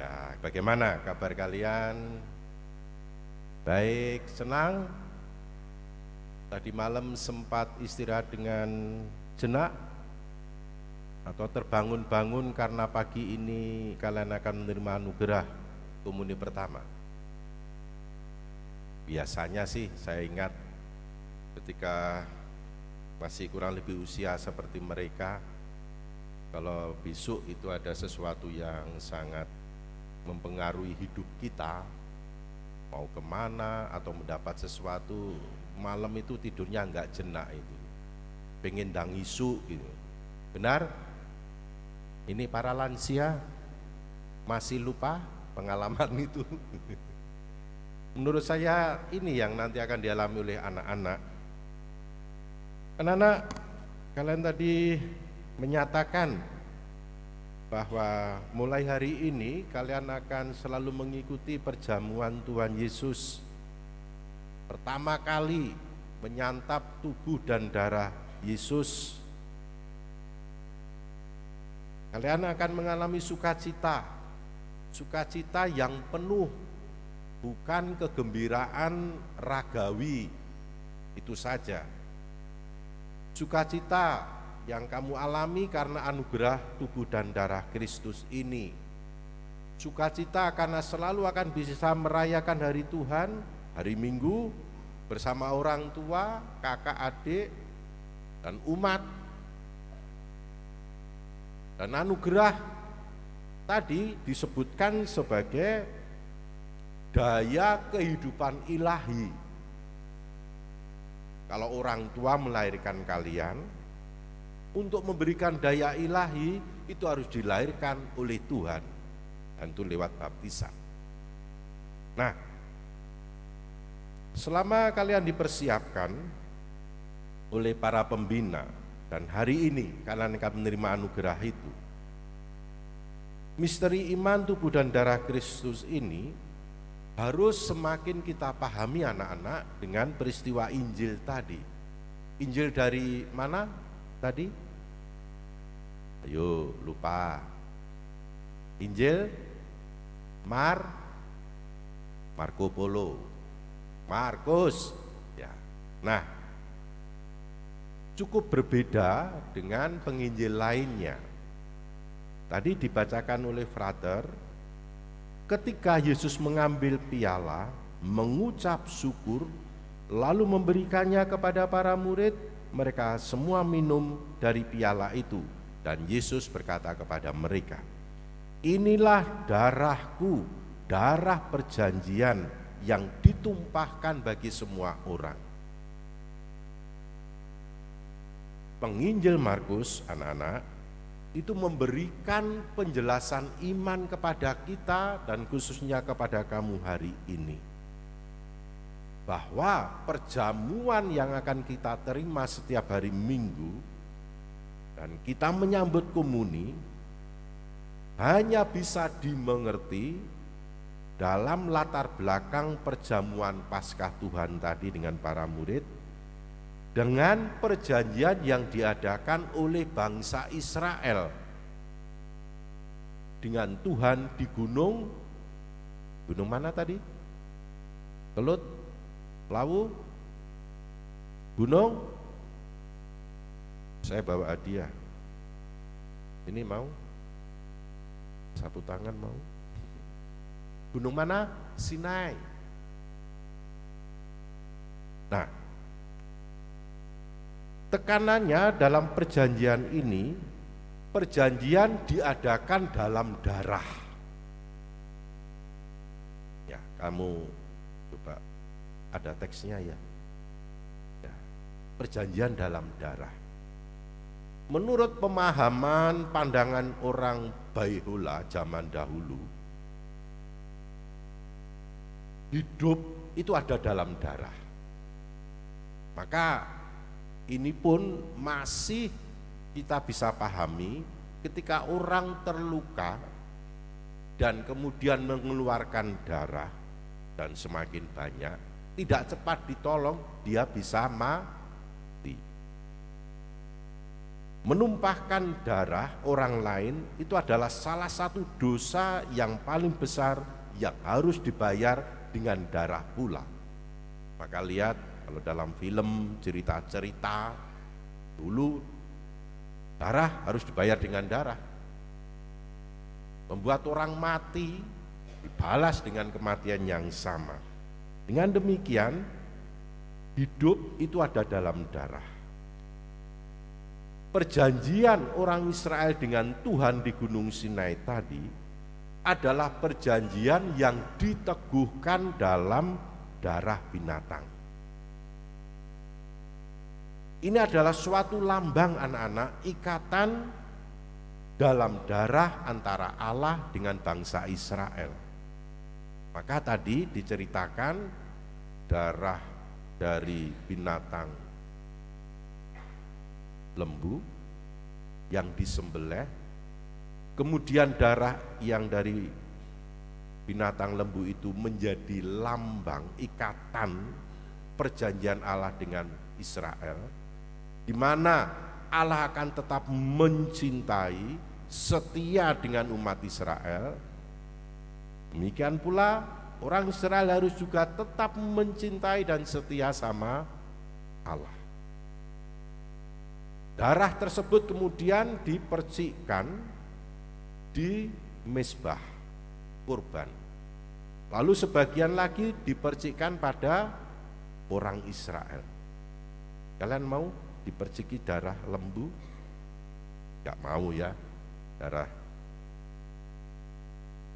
Ya, bagaimana kabar kalian? Baik, senang? Tadi malam sempat istirahat dengan jenak? Atau terbangun-bangun karena pagi ini kalian akan menerima anugerah komuni pertama? Biasanya sih saya ingat ketika masih kurang lebih usia seperti mereka, kalau besok itu ada sesuatu yang sangat mempengaruhi hidup kita, mau kemana atau mendapat sesuatu, malam itu tidurnya enggak jenak, itu pengen ndang isu gitu. Benar? Ini para lansia masih lupa pengalaman itu. Menurut saya ini yang nanti akan dialami oleh anak-anak. Anak-anak, kalian tadi menyatakan bahwa mulai hari ini kalian akan selalu mengikuti perjamuan Tuhan Yesus. Pertama kali menyantap tubuh dan darah Yesus. Kalian akan mengalami sukacita, sukacita yang penuh, bukan kegembiraan ragawi itu saja. Sukacita yang kamu alami karena anugerah tubuh dan darah Kristus ini. Sukacita karena selalu akan bisa merayakan hari Tuhan, hari Minggu, bersama orang tua, kakak adik, dan umat. Dan anugerah tadi disebutkan sebagai daya kehidupan ilahi. Kalau orang tua melahirkan kalian, untuk memberikan daya ilahi itu harus dilahirkan oleh Tuhan, dan itu lewat baptisan. Nah, selama kalian dipersiapkan oleh para pembina, dan hari ini kalian akan menerima anugerah itu, misteri iman tubuh dan darah Kristus ini harus semakin kita pahami anak-anak dengan peristiwa Injil tadi. Injil dari mana tadi? Ayo, lupa. Injil Marco Polo, Markus. Ya. Nah, cukup berbeda dengan penginjil lainnya. Tadi dibacakan oleh Frater, ketika Yesus mengambil piala, mengucap syukur, lalu memberikannya kepada para murid, mereka semua minum dari piala itu. Dan Yesus berkata kepada mereka, inilah darahku, darah perjanjian yang ditumpahkan bagi semua orang. Penginjil Markus, anak-anak, itu memberikan penjelasan iman kepada kita dan khususnya kepada kamu hari ini, bahwa perjamuan yang akan kita terima setiap hari Minggu dan kita menyambut komuni hanya bisa dimengerti dalam latar belakang perjamuan Paskah Tuhan tadi dengan para murid, dengan perjanjian yang diadakan oleh bangsa Israel dengan Tuhan di gunung mana tadi? Kelut, Lawu, gunung. Saya bawa hadiah. Ini mau? Sapu tangan mau? Gunung mana? Sinai. Nah, tekanannya dalam perjanjian ini, perjanjian diadakan dalam darah. Ya, kamu coba ada teksnya ya. Ya, perjanjian dalam darah. Menurut pemahaman pandangan orang Baihola zaman dahulu, hidup itu ada dalam darah. Maka ini pun masih kita bisa pahami ketika orang terluka dan kemudian mengeluarkan darah dan semakin banyak, tidak cepat ditolong, dia bisa mati. menumpahkan darah orang lain itu adalah salah satu dosa yang paling besar yang harus dibayar dengan darah pula. Maka lihat kalau dalam film cerita-cerita dulu, darah harus dibayar dengan darah. Membuat orang mati dibalas dengan kematian yang sama. Dengan demikian, hidup itu ada dalam darah. Perjanjian orang Israel dengan Tuhan di Gunung Sinai tadi adalah perjanjian yang diteguhkan dalam darah binatang. Ini adalah suatu lambang anak-anak ikatan dalam darah antara Allah dengan bangsa Israel. Maka tadi diceritakan darah dari binatang lembu yang disembelih, kemudian darah yang dari binatang lembu itu menjadi lambang ikatan perjanjian Allah dengan Israel, di mana Allah akan tetap mencintai, setia dengan umat Israel. Demikian pula orang Israel harus juga tetap mencintai dan setia sama Allah. Darah tersebut kemudian dipercikkan di mezbah kurban. Lalu sebagian lagi dipercikkan pada orang Israel. Kalian mau diperciki darah lembu? Gak mau ya, darah.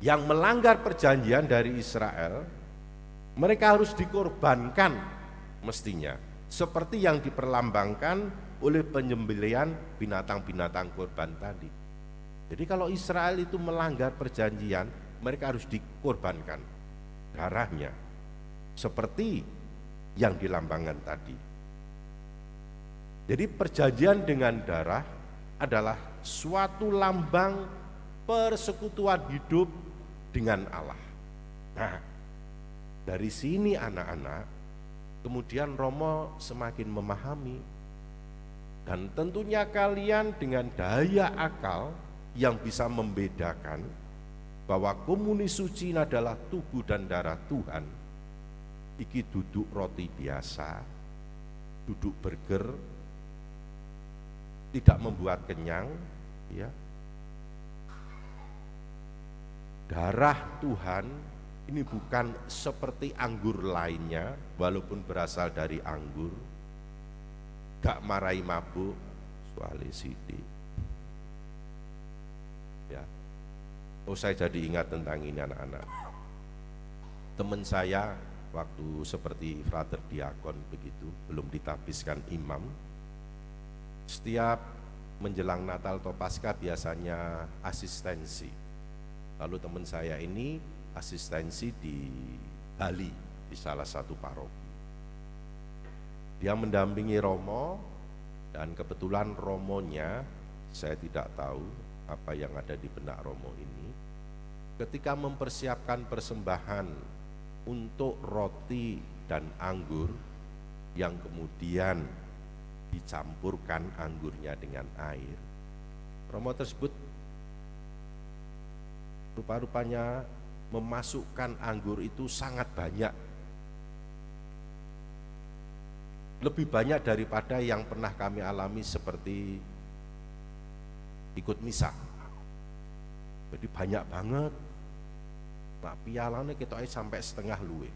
Yang melanggar perjanjian dari Israel, mereka harus dikorbankan mestinya, seperti yang diperlambangkan oleh penyembelihan binatang-binatang kurban tadi. Jadi kalau Israel itu melanggar perjanjian, mereka harus dikorbankan darahnya, seperti yang dilambangkan tadi. Jadi perjanjian dengan darah adalah suatu lambang persekutuan hidup dengan Allah. Nah, dari sini anak-anak, kemudian Romo semakin memahami. Dan tentunya kalian dengan daya akal yang bisa membedakan bahwa komuni suci adalah tubuh dan darah Tuhan. Iki duduk roti biasa, duduk burger, tidak membuat kenyang, ya. Darah Tuhan ini bukan seperti anggur lainnya, walaupun berasal dari anggur. Gak marai mabuk, soalnya sidik. Ya. Oh, saya jadi ingat tentang ini anak-anak. Teman saya waktu seperti frater diakon begitu, belum ditapiskan imam. Setiap menjelang Natal atau Paskah biasanya asistensi. Lalu teman saya ini asistensi di Bali, di salah satu paroki. Dia mendampingi Romo, dan kebetulan Romonya, saya tidak tahu apa yang ada di benak Romo ini. Ketika mempersiapkan persembahan untuk roti dan anggur, yang kemudian dicampurkan anggurnya dengan air. Romo tersebut rupa-rupanya memasukkan anggur itu sangat banyak. Lebih banyak daripada yang pernah kami alami seperti ikut misa. Jadi banyak banget. Nah, pialanya kita sampai setengah luwe.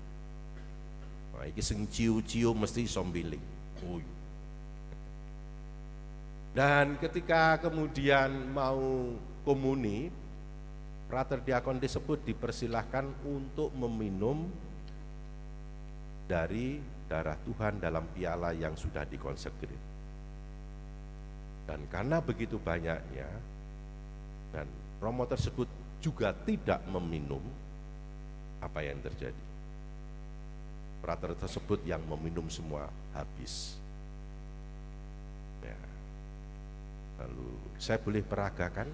Nah, iki sing ciu-ciu mesti sombiling. Dan ketika kemudian mau komuni, frater diakon disebut dipersilahkan untuk meminum dari darah Tuhan dalam piala yang sudah dikonsekrir. Dan karena begitu banyaknya, dan Romo tersebut juga tidak meminum, apa yang terjadi? Frater tersebut yang meminum semua habis. Ya. Lalu saya boleh peragakan?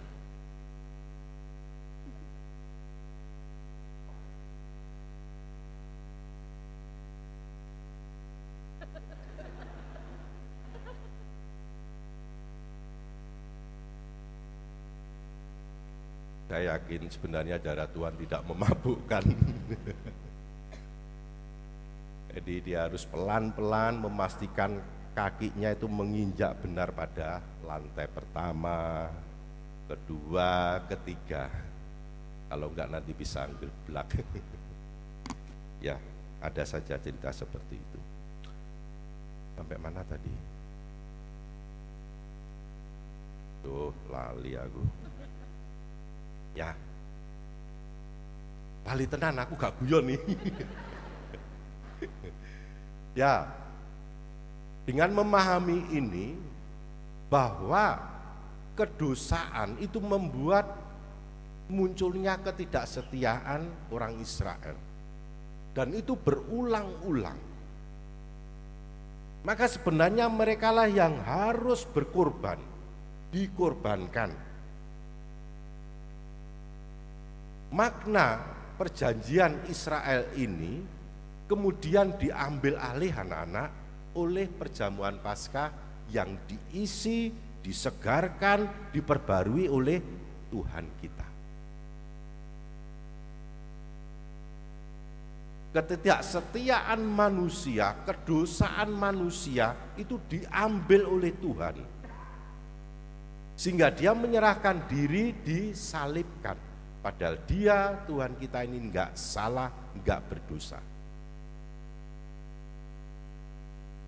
Saya yakin sebenarnya darah Tuhan tidak memabukkan. Jadi dia harus pelan-pelan memastikan kakinya itu menginjak benar pada lantai pertama, kedua, ketiga. Kalau enggak nanti bisa anggelblak. Ya, ada saja cerita seperti itu. Sampai mana tadi? Tuh, lali aku. Ya, lali tenan, aku gak guyon nih. Ya, dengan memahami ini bahwa kedosaan itu membuat munculnya ketidaksetiaan orang Israel, dan itu berulang-ulang. Maka sebenarnya merekalah yang harus berkorban, dikorbankan. Makna perjanjian Israel ini kemudian diambil alih anak-anak oleh perjamuan Paskah yang diisi, disegarkan, diperbarui oleh Tuhan kita. Ketidaksetiaan manusia, kedosaan manusia itu diambil oleh Tuhan, sehingga dia menyerahkan diri, disalibkan. Padahal dia, Tuhan kita ini enggak salah, enggak berdosa.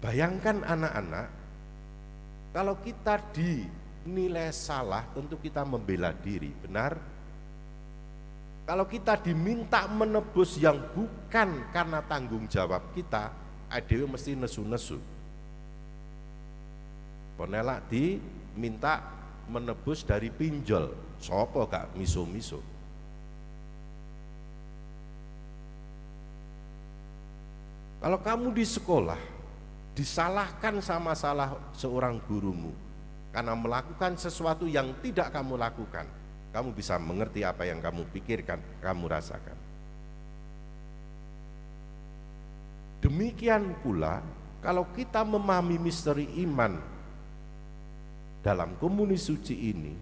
Bayangkan anak-anak, kalau kita dinilai salah, tentu kita membela diri, benar? Kalau kita diminta menebus yang bukan karena tanggung jawab kita, adewe mesti nesu-nesu. Ponelak diminta menebus dari pinjol, sopo gak miso-miso. Kalau kamu di sekolah disalahkan sama salah seorang gurumu karena melakukan sesuatu yang tidak kamu lakukan, kamu bisa mengerti apa yang kamu pikirkan, kamu rasakan. Demikian pula kalau kita memahami misteri iman dalam komuni suci ini,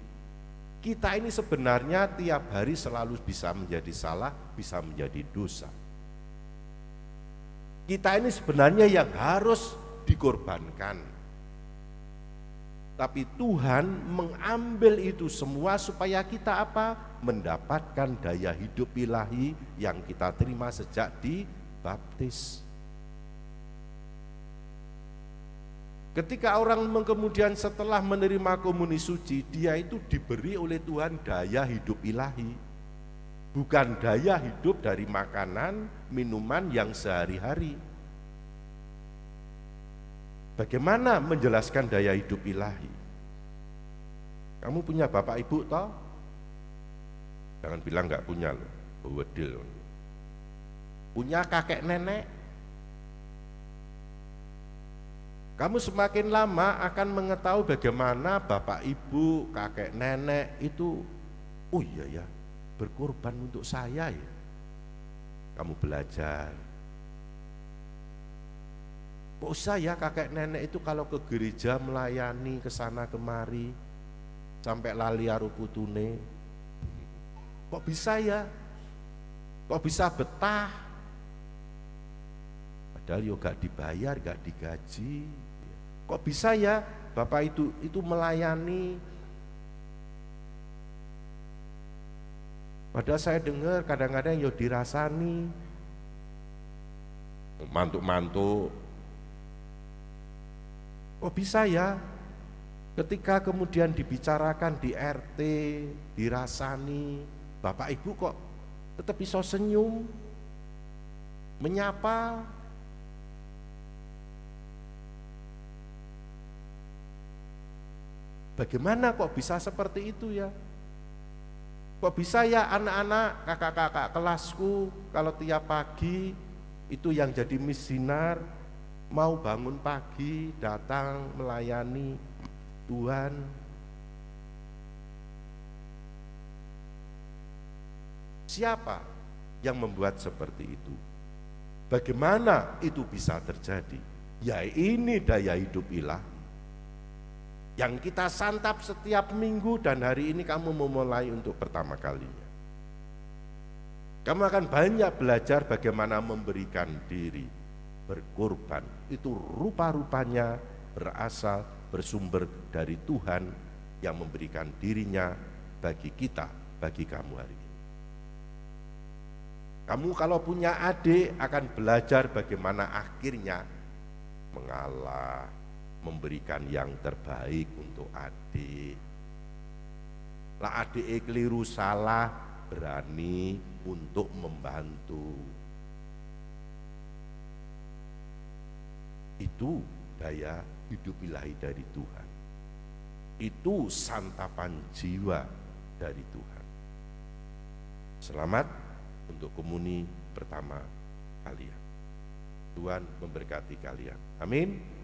kita ini sebenarnya tiap hari selalu bisa menjadi salah, bisa menjadi dosa. Kita ini sebenarnya yang harus dikorbankan. Tapi Tuhan mengambil itu semua supaya kita apa? Mendapatkan daya hidup ilahi yang kita terima sejak dibaptis. Ketika orang kemudian setelah menerima komuni suci, dia itu diberi oleh Tuhan daya hidup ilahi. Bukan daya hidup dari makanan, minuman yang sehari-hari. Bagaimana menjelaskan daya hidup ilahi? Kamu punya bapak ibu toh? Jangan bilang nggak punya loh, wedil. Punya kakek nenek? Kamu semakin lama akan mengetahui bagaimana bapak ibu, kakek nenek itu, oh iya ya, berkorban untuk saya ya. Kamu belajar. Kok saya kakek nenek itu kalau ke gereja melayani ke sana kemari sampai lali aruputune. Kok bisa ya? Kok bisa betah? Padahal yo gak dibayar, gak digaji. Kok bisa ya bapak itu melayani? Padahal saya dengar kadang-kadang yo dirasani mantuk-mantuk. Kok bisa ya ketika kemudian dibicarakan di RT, dirasani, bapak ibu kok tetap bisa senyum, menyapa? Bagaimana kok bisa seperti itu ya? Kok bisa ya anak-anak, kakak-kakak kelasku kalau tiap pagi itu yang jadi misinar, mau bangun pagi, datang melayani Tuhan. Siapa yang membuat seperti itu? Bagaimana itu bisa terjadi? Ya ini daya hidup ilahi yang kita santap setiap minggu, dan hari ini kamu memulai untuk pertama kalinya. Kamu akan banyak belajar bagaimana memberikan diri, berkorban. Itu rupa-rupanya berasal, bersumber dari Tuhan yang memberikan dirinya bagi kita, bagi kamu hari ini. Kamu kalau punya adik akan belajar bagaimana akhirnya mengalah, memberikan yang terbaik untuk adik. Lah adik keliru salah, berani untuk membantu. Itu daya hidup ilahi dari Tuhan. Itu santapan jiwa dari Tuhan. Selamat untuk komuni pertama kalian. Tuhan memberkati kalian. Amin.